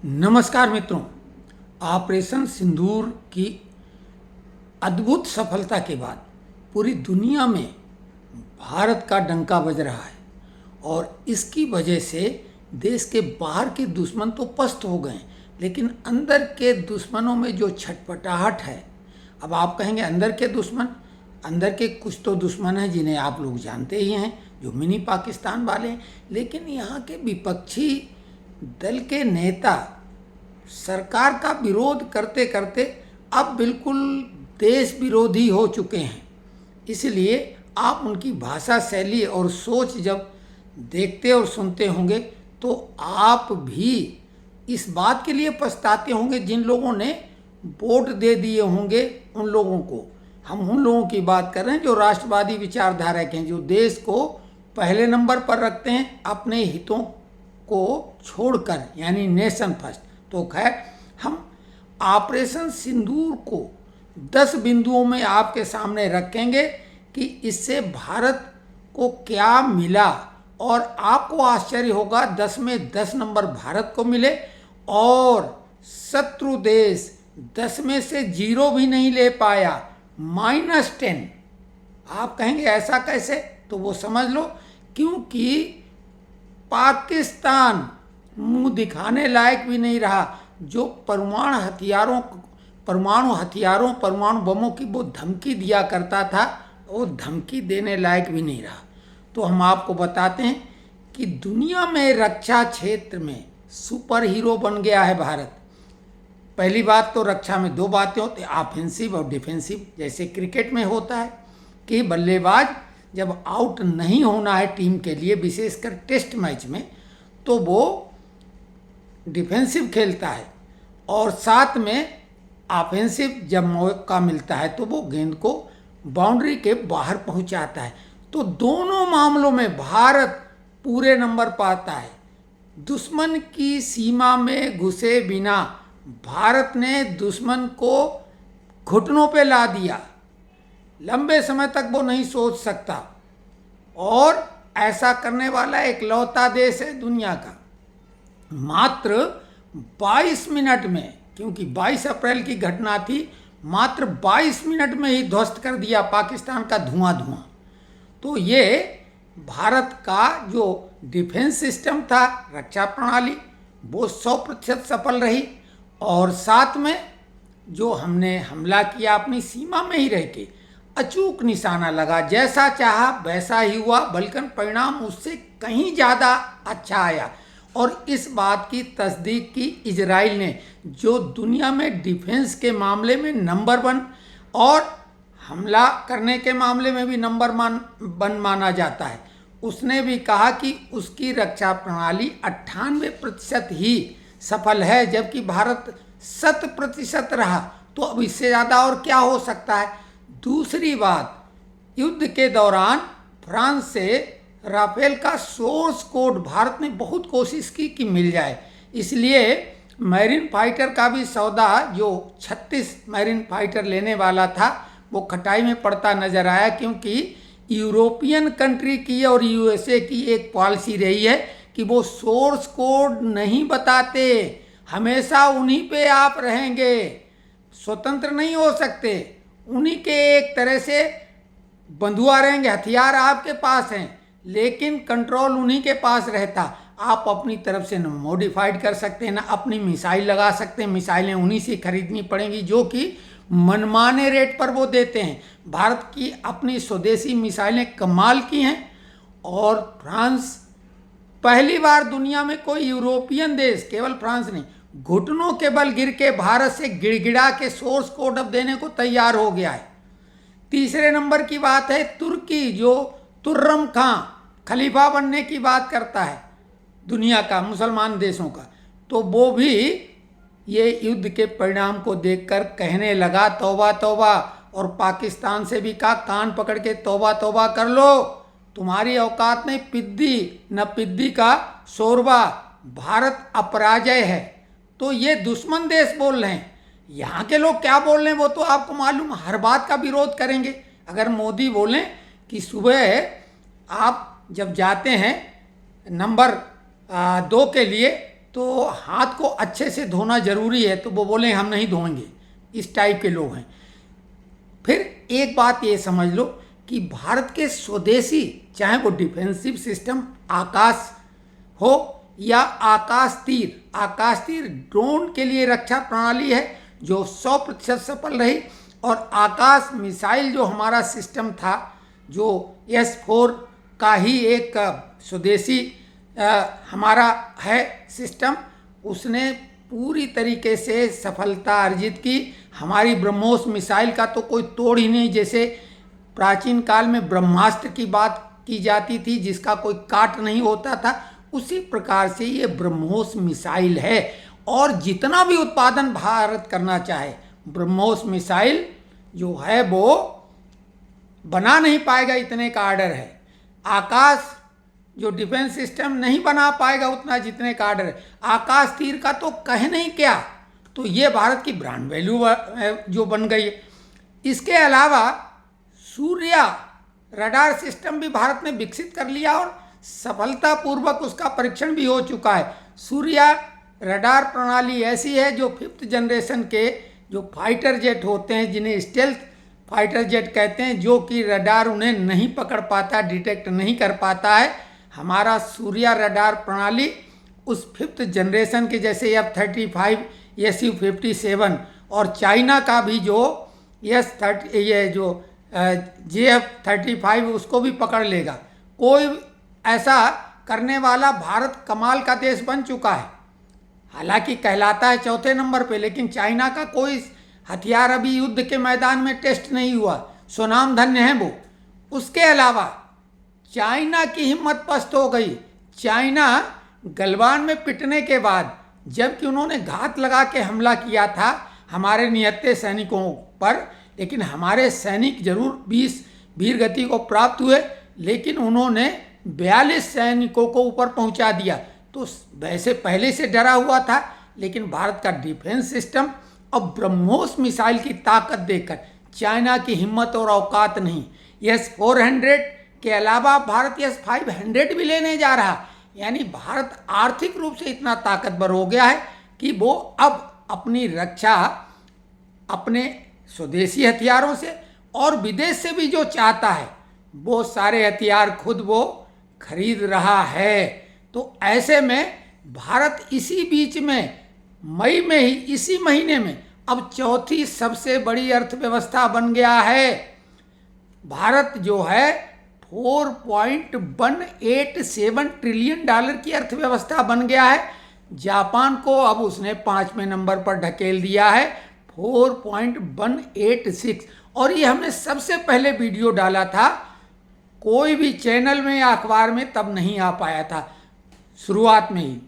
नमस्कार मित्रों। ऑपरेशन सिंदूर की अद्भुत सफलता के बाद पूरी दुनिया में भारत का डंका बज रहा है और इसकी वजह से देश के बाहर के दुश्मन तो पस्त हो गए, लेकिन अंदर के दुश्मनों में जो छटपटाहट है। अब आप कहेंगे अंदर के दुश्मन, अंदर के कुछ तो दुश्मन हैं जिन्हें आप लोग जानते ही हैं, जो मिनी पाकिस्तान वाले हैं। लेकिन यहाँ के विपक्षी दल के नेता सरकार का विरोध करते करते अब बिल्कुल देश विरोधी हो चुके हैं। इसलिए आप उनकी भाषा शैली और सोच जब देखते और सुनते होंगे तो आप भी इस बात के लिए पछताते होंगे जिन लोगों ने वोट दे दिए होंगे उन लोगों को। हम उन लोगों की बात कर रहे हैं जो राष्ट्रवादी विचारधारा के हैं, जो देश को पहले नंबर पर रखते हैं अपने हितों को छोड़कर, यानी नेशन फर्स्ट। तो खैर, हम ऑपरेशन सिंदूर को 10 बिंदुओं में आपके सामने रखेंगे कि इससे भारत को क्या मिला, और आपको आश्चर्य होगा 10 में 10 नंबर भारत को मिले और शत्रु देश 10 में से 0 भी नहीं ले पाया, -10। आप कहेंगे ऐसा कैसे? तो वो समझ लो, क्योंकि पाकिस्तान मुंह दिखाने लायक भी नहीं रहा। जो परमाणु हथियारों परमाणु बमों की वो धमकी दिया करता था, वो धमकी देने लायक भी नहीं रहा। तो हम आपको बताते हैं कि दुनिया में रक्षा क्षेत्र में सुपर हीरो बन गया है भारत। पहली बात तो रक्षा में 2 बातें होती हैं, ऑफेंसिव और डिफेंसिव। जैसे क्रिकेट में होता है कि बल्लेबाज जब आउट नहीं होना है टीम के लिए, विशेषकर टेस्ट मैच में, तो वो डिफेंसिव खेलता है, और साथ में ऑफेंसिव जब मौका मिलता है तो वो गेंद को बाउंड्री के बाहर पहुंचाता है। तो दोनों मामलों में भारत पूरे नंबर पाता है। दुश्मन की सीमा में घुसे बिना भारत ने दुश्मन को घुटनों पे ला दिया। लंबे समय तक वो नहीं सोच सकता, और ऐसा करने वाला इकलौता देश है दुनिया का। मात्र 22 मिनट में, क्योंकि 22 अप्रैल की घटना थी, मात्र 22 मिनट में ही ध्वस्त कर दिया पाकिस्तान का धुआं। तो ये भारत का जो डिफेंस सिस्टम था, रक्षा प्रणाली, वो 100% सफल रही। और साथ में जो हमने हमला किया अपनी सीमा में ही रह के, अचूक निशाना लगा, जैसा चाहा वैसा ही हुआ, बल्कि परिणाम उससे कहीं ज़्यादा अच्छा आया। और इस बात की तस्दीक की इजराइल ने, जो दुनिया में डिफेंस के मामले में नंबर 1 और हमला करने के मामले में भी नंबर 1 माना जाता है। उसने भी कहा कि उसकी रक्षा प्रणाली 98% ही सफल है, जबकि भारत 100% रहा। तो अब इससे ज़्यादा और क्या हो सकता है? दूसरी बात, युद्ध के दौरान फ्रांस से राफेल का सोर्स कोड भारत ने बहुत कोशिश की कि मिल जाए। इसलिए मैरीन फाइटर का भी सौदा, जो 36 मैरीन फाइटर लेने वाला था, वो खटाई में पड़ता नजर आया, क्योंकि यूरोपियन कंट्री की और यूएसए की एक पॉलिसी रही है कि वो सोर्स कोड नहीं बताते, हमेशा उन्हीं पे आप रहेंगे, स्वतंत्र नहीं हो सकते, उन्हीं के एक तरह से बंधुआ रहेंगे। हथियार आपके पास हैं लेकिन कंट्रोल उन्हीं के पास रहता। आप अपनी तरफ से न मॉडिफाइड कर सकते हैं, ना अपनी मिसाइल लगा सकते हैं। मिसाइलें उन्हीं से खरीदनी पड़ेंगी जो कि मनमाने रेट पर वो देते हैं। भारत की अपनी स्वदेशी मिसाइलें कमाल की हैं, और फ्रांस पहली बार दुनिया में कोई यूरोपियन देश, केवल फ्रांस नहीं, घुटनों के बल गिर के भारत से गिड़गिड़ा के सोर्स कोड अब देने को तैयार हो गया है। तीसरे नंबर की बात है तुर्की, जो तुर्रम खां खलीफा बनने की बात करता है दुनिया का, मुसलमान देशों का, तो वो भी ये युद्ध के परिणाम को देखकर कहने लगा तौबा तौबा, और पाकिस्तान से भी कहा कान पकड़ के तौबा तौबा कर लो, तुम्हारी औकात नहीं पिद्दी न पिद्दी का शोरबा, भारत अपराजय है। तो ये दुश्मन देश बोल रहे हैं। यहाँ के लोग क्या बोल रहे हैं वो तो आपको मालूम, हर बात का विरोध करेंगे। अगर मोदी बोलें कि सुबह आप जब जाते हैं नंबर 2 के लिए तो हाथ को अच्छे से धोना जरूरी है, तो वो बोले हम नहीं धोएंगे। इस टाइप के लोग हैं। फिर एक बात ये समझ लो कि भारत के स्वदेशी, चाहे वो डिफेंसिव सिस्टम आकाश हो या आकाश तीर ड्रोन के लिए रक्षा प्रणाली है जो 100% सफल रही, और आकाश मिसाइल जो हमारा सिस्टम था, जो S-4 का ही एक स्वदेशी हमारा है सिस्टम, उसने पूरी तरीके से सफलता अर्जित की। हमारी ब्रह्मोस मिसाइल का तो कोई तोड़ ही नहीं। जैसे प्राचीन काल में ब्रह्मास्त्र की बात की जाती थी जिसका कोई काट नहीं होता था, उसी प्रकार से ये ब्रह्मोस मिसाइल है। और जितना भी उत्पादन भारत करना चाहे, ब्रह्मोस मिसाइल जो है वो बना नहीं पाएगा, इतने का आर्डर है। आकाश जो डिफेंस सिस्टम नहीं बना पाएगा उतना जितने का आर्डर है। आकाश तीर का तो कहे नहीं क्या, तो ये भारत की ब्रांड वैल्यू जो बन गई है। इसके अलावा सूर्या रडार सिस्टम भी भारत ने विकसित कर लिया और सफलतापूर्वक उसका परीक्षण भी हो चुका है। सूर्या रडार प्रणाली ऐसी है जो 5th जनरेशन के जो फाइटर जेट होते हैं, जिन्हें स्टेल्थ फाइटर जेट कहते हैं, जो कि रडार उन्हें नहीं पकड़ पाता, डिटेक्ट नहीं कर पाता है। हमारा सूर्या रडार प्रणाली उस 5th जनरेशन के, जैसे F-35, Su-57, और चाइना का भी जो S-30 ये जो JF-35 उसको भी पकड़ लेगा। कोई ऐसा करने वाला भारत कमाल का देश बन चुका है। हालांकि कहलाता है 4थे नंबर पे, लेकिन चाइना का कोई हथियार अभी युद्ध के मैदान में टेस्ट नहीं हुआ। सुनाम धन्य है वो। उसके अलावा चाइना की हिम्मत पस्त हो गई। चाइना गलवान में पिटने के बाद, जबकि उन्होंने घात लगा के हमला किया था हमारे निहत्थे सैनिकों पर, लेकिन हमारे सैनिक जरूर 20 वीर गति को प्राप्त हुए, लेकिन उन्होंने 42 सैनिकों को ऊपर पहुंचा दिया। तो वैसे पहले से डरा हुआ था, लेकिन भारत का डिफेंस सिस्टम और ब्रह्मोस मिसाइल की ताकत देखकर चाइना की हिम्मत और औकात नहीं। S-400 के अलावा भारत S-500 भी लेने जा रहा। यानी भारत आर्थिक रूप से इतना ताकतवर हो गया है कि वो अब अपनी रक्षा अपने स्वदेशी हथियारों से और विदेश से भी जो चाहता है वो सारे हथियार खुद वो खरीद रहा है। तो ऐसे में भारत इसी बीच में मई में ही, इसी महीने में अब 4थी सबसे बड़ी अर्थव्यवस्था बन गया है। भारत जो है $4.187 ट्रिलियन की अर्थव्यवस्था बन गया है। जापान को अब उसने 5वें नंबर पर ढकेल दिया है, 4.186। और ये हमने सबसे पहले वीडियो डाला था, कोई भी चैनल में या अखबार में तब नहीं आ पाया था, शुरुआत में ही।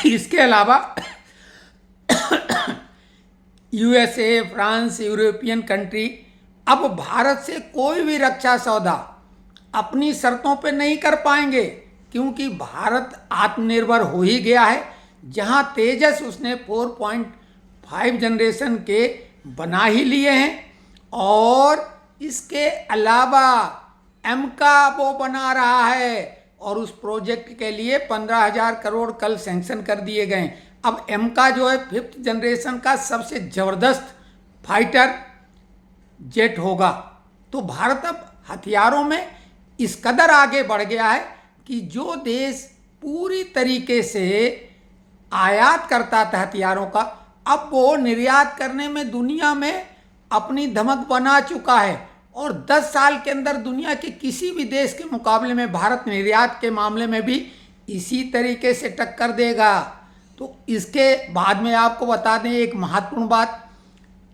इसके अलावा USA, फ्रांस, यूरोपियन कंट्री अब भारत से कोई भी रक्षा सौदा अपनी शर्तों पे नहीं कर पाएंगे, क्योंकि भारत आत्मनिर्भर हो ही गया है। जहां तेजस उसने 4.5 जनरेशन के बना ही लिए हैं, और इसके अलावा एमका वो बना रहा है, और उस प्रोजेक्ट के लिए 15,000 करोड़ कल सैंक्शन कर दिए गए। अब एमका जो है 5th जनरेशन का सबसे ज़बरदस्त फाइटर जेट होगा। तो भारत अब हथियारों में इस कदर आगे बढ़ गया है कि जो देश पूरी तरीके से आयात करता था हथियारों का, अब वो निर्यात करने में दुनिया में अपनी धमक बना चुका है। और 10 साल के अंदर दुनिया के किसी भी देश के मुकाबले में भारत निर्यात के मामले में भी इसी तरीके से टक्कर देगा। तो इसके बाद में आपको बता दें एक महत्वपूर्ण बात,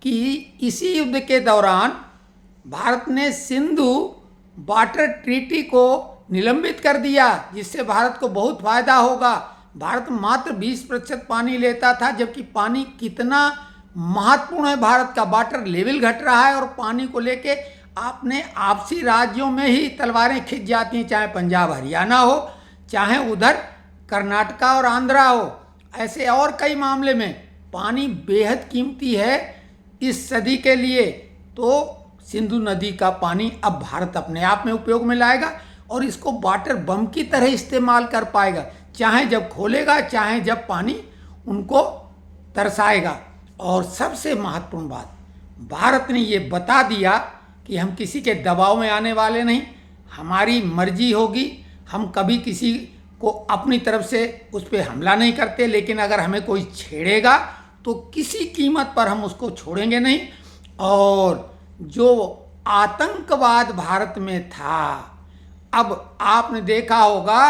कि इसी युद्ध के दौरान भारत ने सिंधु वाटर ट्रीटी को निलंबित कर दिया, जिससे भारत को बहुत फायदा होगा। भारत मात्र 20% पानी लेता था, जबकि पानी कितना महत्वपूर्ण है। भारत का वाटर लेवल घट रहा है और पानी को लेके अपने आपसी राज्यों में ही तलवारें खिंच जाती हैं, चाहे पंजाब हरियाणा हो, चाहे उधर कर्नाटका और आंध्रा हो। ऐसे और कई मामले में पानी बेहद कीमती है इस सदी के लिए। तो सिंधु नदी का पानी अब भारत अपने आप में उपयोग में लाएगा और इसको वाटर बम की तरह इस्तेमाल कर पाएगा। चाहे जब खोलेगा चाहे जब पानी उनको तरसाएगा। और सबसे महत्वपूर्ण बात, भारत ने ये बता दिया कि हम किसी के दबाव में आने वाले नहीं, हमारी मर्जी होगी, हम कभी किसी को अपनी तरफ से उस पर हमला नहीं करते, लेकिन अगर हमें कोई छेड़ेगा तो किसी कीमत पर हम उसको छोड़ेंगे नहीं। और जो आतंकवाद भारत में था, अब आपने देखा होगा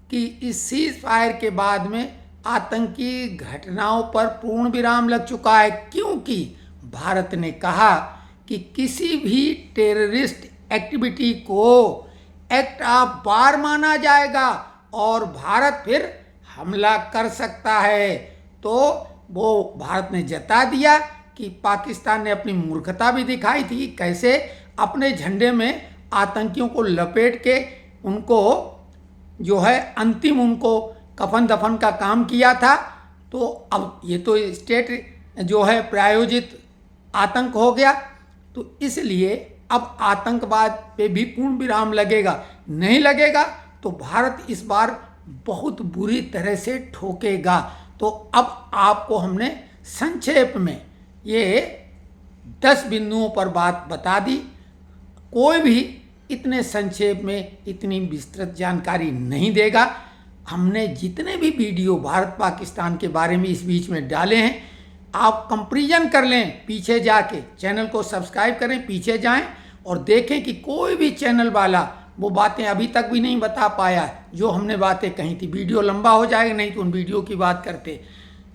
कि इस सीज फायर के बाद में आतंकी घटनाओं पर पूर्ण विराम लग चुका है, क्योंकि भारत ने कहा कि किसी भी टेररिस्ट एक्टिविटी को एक्ट ऑफ वार माना जाएगा और भारत फिर हमला कर सकता है। तो वो भारत ने जता दिया कि पाकिस्तान ने अपनी मूर्खता भी दिखाई थी, कैसे अपने झंडे में आतंकियों को लपेट के उनको जो है अंतिम उनको कफन दफन का काम किया था। तो अब ये तो स्टेट जो है प्रायोजित आतंक हो गया, तो इसलिए अब आतंकवाद पे भी पूर्ण विराम लगेगा। नहीं लगेगा तो भारत इस बार बहुत बुरी तरह से ठोकेगा। तो अब आपको हमने संक्षेप में ये 10 बिंदुओं पर बात बता दी। कोई भी इतने संक्षेप में इतनी विस्तृत जानकारी नहीं देगा। हमने जितने भी वीडियो भारत पाकिस्तान के बारे में इस बीच में डाले हैं, आप कंपैरिजन कर लें, पीछे जाके चैनल को सब्सक्राइब करें, पीछे जाएं और देखें कि कोई भी चैनल वाला वो बातें अभी तक भी नहीं बता पाया जो हमने बातें कही थी। वीडियो लंबा हो जाएगा, नहीं तो उन वीडियो की बात करते।